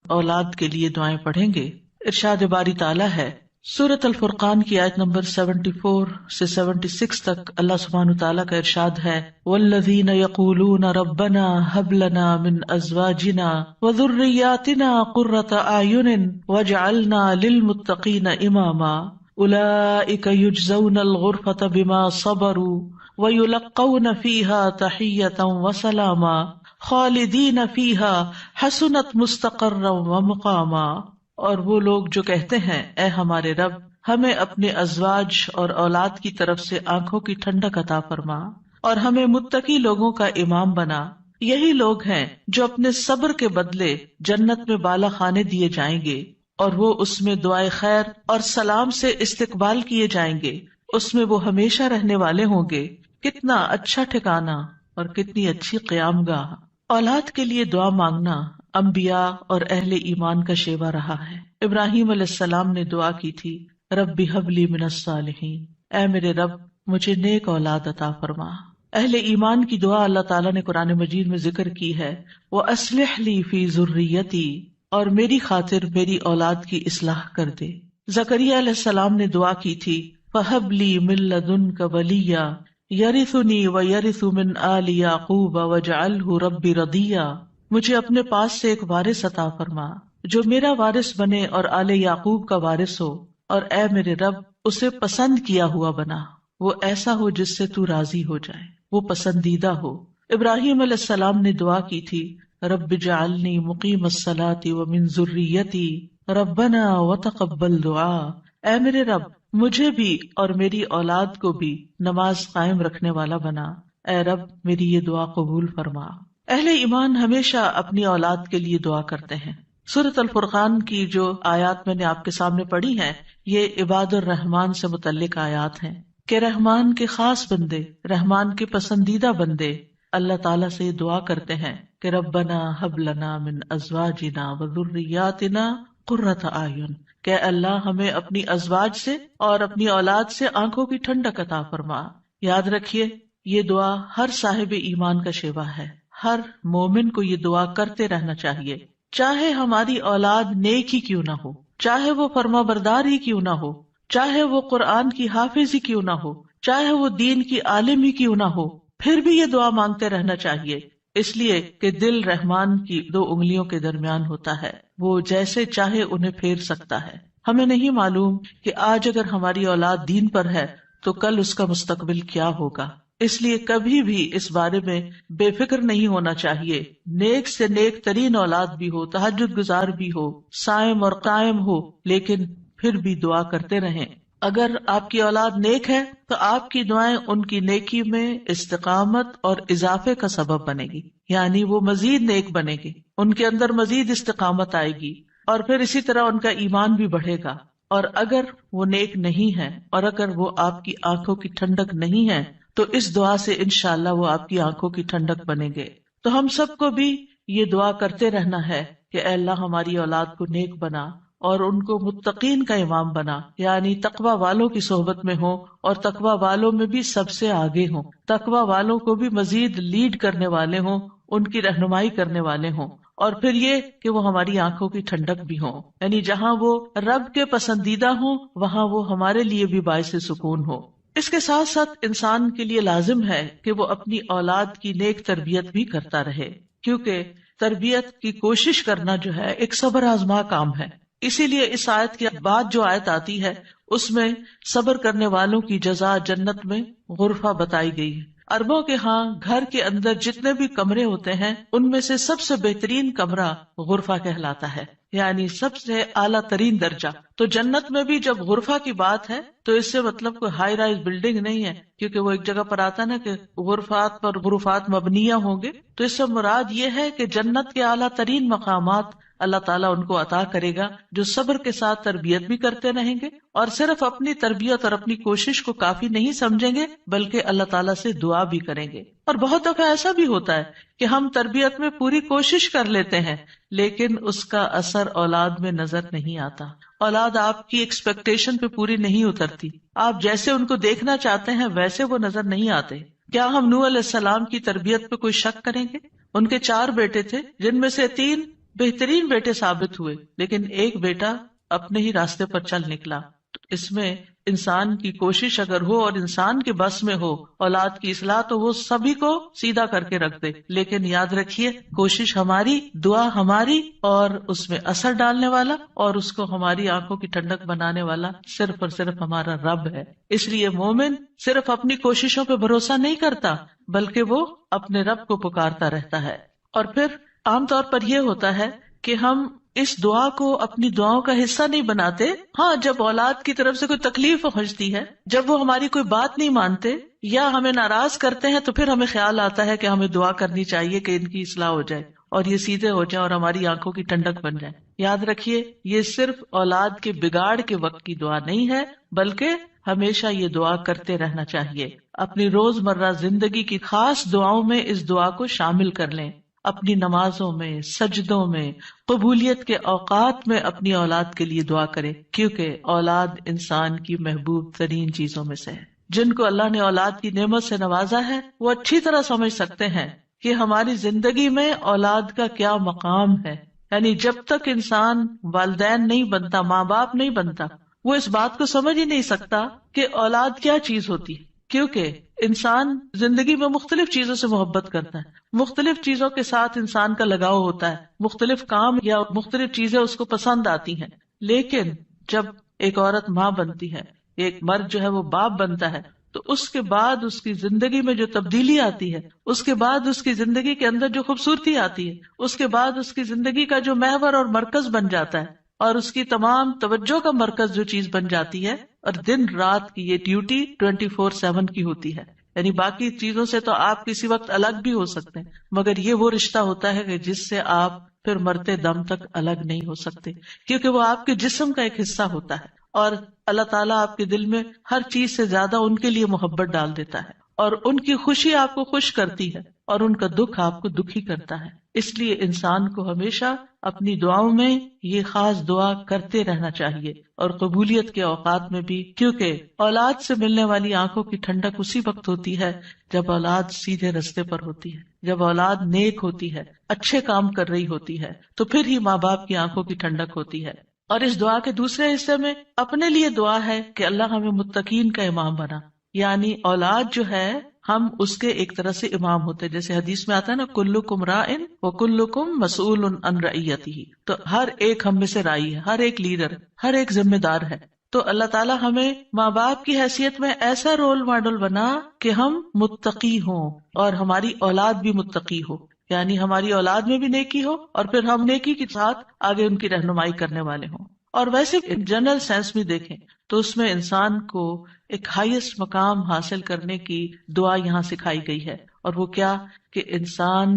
اولاد کے لیے دعائیں پڑھیں گے۔ ارشاد باری تعالیٰ ہے سورۃ الفرقان کی آیت نمبر 74 سے 76 تک، اللہ سبحانہ تعالیٰ کا ارشاد ہے والذین یقولون ربنا ھب لنا من ازواجنا وذریاتنا قرۃ اعین واجعلنا للمتقین اماما اولئک یجزون الغرفۃ بما صبروا ویلقون فیہا تحیۃ وسلاما خالدین فیہا حسنت مستقرا ومقاما۔ اور وہ لوگ جو کہتے ہیں اے ہمارے رب ہمیں اپنے ازواج اور اولاد کی طرف سے آنکھوں کی ٹھنڈک عطا فرما اور ہمیں متقی لوگوں کا امام بنا، یہی لوگ ہیں جو اپنے صبر کے بدلے جنت میں بالا خانے دیے جائیں گے اور وہ اس میں دعائے خیر اور سلام سے استقبال کیے جائیں گے، اس میں وہ ہمیشہ رہنے والے ہوں گے۔ کتنا اچھا ٹھکانہ اور کتنی اچھی قیام گاہ۔ اولاد کے لیے دعا مانگنا انبیاء اور اہل ایمان کا شیوا رہا ہے۔ ابراہیم علیہ السلام نے دعا کی تھی رب ھب لی من الصالحین، اے میرے رب مجھے نیک اولاد عطا فرما۔ اہل ایمان کی دعا اللہ تعالیٰ نے قرآن مجید میں ذکر کی ہے وَأَصْلِحْ لِي فِي ذُرِّيَّتِي، اور میری خاطر میری اولاد کی اصلاح کر دے۔ زکریا علیہ السلام نے دعا کی تھی فَهَبْ لِي مِن لَّدُنْكَ وَلِيًّا يَرِثُنِي وَيَرِثُ مِنْ آلِ يَعْقُوبَ وَاجْعَلْهُ رَبِّ رَضِيًّا، مجھے اپنے پاس سے ایک وارث عطا فرما جو میرا وارث بنے اور آل یعقوب کا وارث ہو، اور اے میرے رب اسے پسند کیا ہوا بنا، وہ ایسا ہو جس سے تو راضی ہو جائے، وہ پسندیدہ ہو۔ ابراہیم علیہ السلام نے دعا کی تھی رب اجعلنی مقیم الصلاۃ ومن ذریتی ربنا وتقبل دعا، اے میرے رب مجھے بھی اور میری اولاد کو بھی نماز قائم رکھنے والا بنا، اے رب میری یہ دعا قبول فرما۔ اہل ایمان ہمیشہ اپنی اولاد کے لیے دعا کرتے ہیں۔ سورۃ الفرقان کی جو آیات میں نے آپ کے سامنے پڑھی ہیں یہ عباد الرحمان سے متعلق آیات ہیں کہ رحمان کے خاص بندے، رحمان کے پسندیدہ بندے اللہ تعالیٰ سے دعا کرتے ہیں کہ ربنا ھب لنا من ازواجنا وذریاتنا قرۃ اعین، کہ اللہ ہمیں اپنی ازواج سے اور اپنی اولاد سے آنکھوں کی ٹھنڈک عطا فرما۔ یاد رکھیے یہ دعا ہر صاحب ایمان کا شیوا ہے، ہر مومن کو یہ دعا کرتے رہنا چاہیے، چاہے ہماری اولاد نیک ہی کیوں نہ ہو، چاہے وہ فرما بردار ہی کیوں نہ ہو، چاہے وہ قرآن کی حافظ ہی کیوں نہ ہو، چاہے وہ دین کی عالم ہی کیوں نہ ہو، پھر بھی یہ دعا مانگتے رہنا چاہیے، اس لیے کہ دل رحمان کی 2 انگلیوں کے درمیان ہوتا ہے، وہ جیسے چاہے انہیں پھیر سکتا ہے۔ ہمیں نہیں معلوم کہ آج اگر ہماری اولاد دین پر ہے تو کل اس کا مستقبل کیا ہوگا، اس لیے کبھی بھی اس بارے میں بے فکر نہیں ہونا چاہیے۔ نیک سے نیک ترین اولاد بھی ہو، تہجد گزار بھی ہو، صائم اور قائم ہو، لیکن پھر بھی دعا کرتے رہیں۔ اگر آپ کی اولاد نیک ہے تو آپ کی دعائیں ان کی نیکی میں استقامت اور اضافے کا سبب بنے گی، یعنی وہ مزید نیک بنے گی، ان کے اندر مزید استقامت آئے گی، اور پھر اسی طرح ان کا ایمان بھی بڑھے گا۔ اور اگر وہ نیک نہیں ہے اور اگر وہ آپ کی آنکھوں کی ٹھنڈک نہیں ہے تو اس دعا سے انشاءاللہ وہ آپ کی آنکھوں کی ٹھنڈک بنیں گے۔ تو ہم سب کو بھی یہ دعا کرتے رہنا ہے کہ اے اللہ ہماری اولاد کو نیک بنا اور ان کو متقین کا امام بنا، یعنی تقوی والوں کی صحبت میں ہوں اور تقوی والوں میں بھی سب سے آگے ہوں، تقوی والوں کو بھی مزید لیڈ کرنے والے ہوں، ان کی رہنمائی کرنے والے ہوں، اور پھر یہ کہ وہ ہماری آنکھوں کی ٹھنڈک بھی ہوں، یعنی جہاں وہ رب کے پسندیدہ ہوں وہاں وہ ہمارے لیے بھی باعث سکون ہو۔ اس کے ساتھ ساتھ انسان کے لیے لازم ہے کہ وہ اپنی اولاد کی نیک تربیت بھی کرتا رہے، کیونکہ تربیت کی کوشش کرنا جو ہے ایک صبر آزما کام ہے۔ اسی لیے اس آیت کے بعد جو آیت آتی ہے اس میں صبر کرنے والوں کی جزا جنت میں غرفہ بتائی گئی ہے۔ عربوں کے ہاں گھر کے اندر جتنے بھی کمرے ہوتے ہیں ان میں سے سب سے بہترین کمرہ غرفہ کہلاتا ہے، یعنی سب سے اعلیٰ ترین درجہ۔ تو جنت میں بھی جب غرفہ کی بات ہے تو اس سے مطلب کوئی ہائی رائز بلڈنگ نہیں ہے، کیونکہ وہ ایک جگہ پر آتا نا کہ غرفات پر غرفات مبنیہ ہوں گے، تو اس سے مراد یہ ہے کہ جنت کے اعلیٰ ترین مقامات اللہ تعالیٰ ان کو عطا کرے گا جو صبر کے ساتھ تربیت بھی کرتے رہیں گے اور صرف اپنی تربیت اور اپنی کوشش کو کافی نہیں سمجھیں گے بلکہ اللہ تعالیٰ سے دعا بھی کریں گے۔ اور بہت دفعہ ایسا بھی ہوتا ہے کہ ہم تربیت میں پوری کوشش کر لیتے ہیں لیکن اس کا اثر اولاد میں نظر نہیں آتا، اولاد آپ کی ایکسپیکٹیشن پہ پوری نہیں اترتی، آپ جیسے ان کو دیکھنا چاہتے ہیں ویسے وہ نظر نہیں آتے۔ کیا ہم نوح علیہ السلام کی تربیت پہ کوئی شک کریں گے؟ ان کے 4 بیٹے تھے جن میں سے 3 بہترین بیٹے ثابت ہوئے، لیکن ایک بیٹا اپنے ہی راستے پر چل نکلا. تو اس میں انسان کی کوشش اگر ہو اور انسان کے بس میں ہو اولاد کی اصلاح، تو وہ سبھی کو سیدھا کر کے رکھ دے. لیکن یاد رکھیے، کوشش ہماری، دعا ہماری، اور اس میں اثر ڈالنے والا اور اس کو ہماری آنکھوں کی ٹھنڈک بنانے والا صرف اور صرف ہمارا رب ہے. اس لیے مومن صرف اپنی کوششوں پہ بھروسہ نہیں کرتا، بلکہ وہ اپنے رب کو پکارتا رہتا ہے. اور پھر عام طور پر یہ ہوتا ہے کہ ہم اس دعا کو اپنی دعاؤں کا حصہ نہیں بناتے. ہاں، جب اولاد کی طرف سے کوئی تکلیف پہنچتی ہے، جب وہ ہماری کوئی بات نہیں مانتے یا ہمیں ناراض کرتے ہیں، تو پھر ہمیں خیال آتا ہے کہ ہمیں دعا کرنی چاہیے کہ ان کی اصلاح ہو جائے اور یہ سیدھے ہو جائیں اور ہماری آنکھوں کی ٹھنڈک بن جائے. یاد رکھیے، یہ صرف اولاد کے بگاڑ کے وقت کی دعا نہیں ہے، بلکہ ہمیشہ یہ دعا کرتے رہنا چاہیے. اپنی روزمرہ زندگی کی خاص دعاؤں میں اس دعا کو شامل کر لیں. اپنی نمازوں میں، سجدوں میں، قبولیت کے اوقات میں اپنی اولاد کے لیے دعا کرے، کیونکہ اولاد انسان کی محبوب ترین چیزوں میں سے ہے. جن کو اللہ نے اولاد کی نعمت سے نوازا ہے، وہ اچھی طرح سمجھ سکتے ہیں کہ ہماری زندگی میں اولاد کا کیا مقام ہے. یعنی جب تک انسان والدین نہیں بنتا، ماں باپ نہیں بنتا، وہ اس بات کو سمجھ ہی نہیں سکتا کہ اولاد کیا چیز ہوتی ہے. کیونکہ انسان زندگی میں مختلف چیزوں سے محبت کرتا ہے، مختلف چیزوں کے ساتھ انسان کا لگاؤ ہوتا ہے، مختلف کام یا مختلف چیزیں اس کو پسند آتی ہیں. لیکن جب ایک عورت ماں بنتی ہے، ایک مرد جو ہے وہ باپ بنتا ہے، تو اس کے بعد اس کی زندگی میں جو تبدیلی آتی ہے، اس کے بعد اس کی زندگی کے اندر جو خوبصورتی آتی ہے، اس کے بعد اس کی زندگی کا جو محور اور مرکز بن جاتا ہے، اور اس کی تمام توجہ کا مرکز جو چیز بن جاتی ہے، اور دن رات کی یہ ڈیوٹی 24/7 کی ہوتی ہے. یعنی باقی چیزوں سے تو آپ کسی وقت الگ بھی ہو سکتے ہیں، مگر یہ وہ رشتہ ہوتا ہے کہ جس سے آپ پھر مرتے دم تک الگ نہیں ہو سکتے، کیونکہ وہ آپ کے جسم کا ایک حصہ ہوتا ہے. اور اللہ تعالیٰ آپ کے دل میں ہر چیز سے زیادہ ان کے لیے محبت ڈال دیتا ہے، اور ان کی خوشی آپ کو خوش کرتی ہے اور ان کا دکھ آپ کو دکھی کرتا ہے. اس لیے انسان کو ہمیشہ اپنی دعاؤں میں یہ خاص دعا کرتے رہنا چاہیے، اور قبولیت کے اوقات میں بھی، کیونکہ اولاد سے ملنے والی آنکھوں کی ٹھنڈک اسی وقت ہوتی ہے جب اولاد سیدھے رستے پر ہوتی ہے، جب اولاد نیک ہوتی ہے، اچھے کام کر رہی ہوتی ہے، تو پھر ہی ماں باپ کی آنکھوں کی ٹھنڈک ہوتی ہے. اور اس دعا کے دوسرے حصے میں اپنے لیے دعا ہے کہ اللہ ہمیں متقین کا امام بنا. یعنی اولاد جو ہے، ہم اس کے ایک طرح سے امام ہوتے، جیسے حدیث میں آتا ہے نا، کلکم راعٍ وکلکم مسئول عن رعیتہ. تو ہر ایک ہم میں سے رائی ہے، ہر ایک لیڈر، ہر ایک ذمہ دار ہے. تو اللہ تعالیٰ ہمیں ماں باپ کی حیثیت میں ایسا رول ماڈل بنا کہ ہم متقی ہوں اور ہماری اولاد بھی متقی ہو. یعنی ہماری اولاد میں بھی نیکی ہو اور پھر ہم نیکی کے ساتھ آگے ان کی رہنمائی کرنے والے ہوں. اور ویسے جنرل سینس میں دیکھیں تو اس میں انسان کو ایک ہائیسٹ مقام حاصل کرنے کی دعا یہاں سکھائی گئی ہے، اور وہ کیا کہ انسان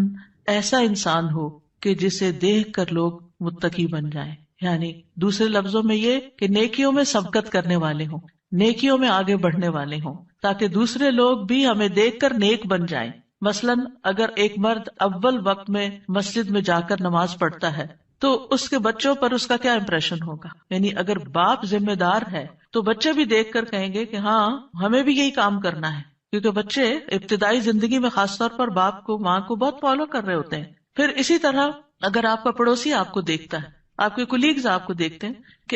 ایسا انسان ہو کہ جسے دیکھ کر لوگ متقی بن جائیں. یعنی دوسرے لفظوں میں یہ کہ نیکیوں میں سبقت کرنے والے ہوں، نیکیوں میں آگے بڑھنے والے ہوں، تاکہ دوسرے لوگ بھی ہمیں دیکھ کر نیک بن جائیں. مثلاً اگر ایک مرد اول وقت میں مسجد میں جا کر نماز پڑھتا ہے تو اس کے بچوں پر اس کا کیا امپریشن ہوگا. یعنی اگر باپ ذمہ دار ہے تو بچے بھی دیکھ کر کہیں گے کہ ہاں ہمیں بھی یہی کام کرنا ہے، کیونکہ بچے ابتدائی زندگی میں خاص طور پر باپ کو، ماں کو بہت فالو کر رہے ہوتے ہیں. پھر اسی طرح اگر آپ کا پڑوسی آپ کو دیکھتا ہے، آپ کے کولیگز آپ کو دیکھتے ہیں کہ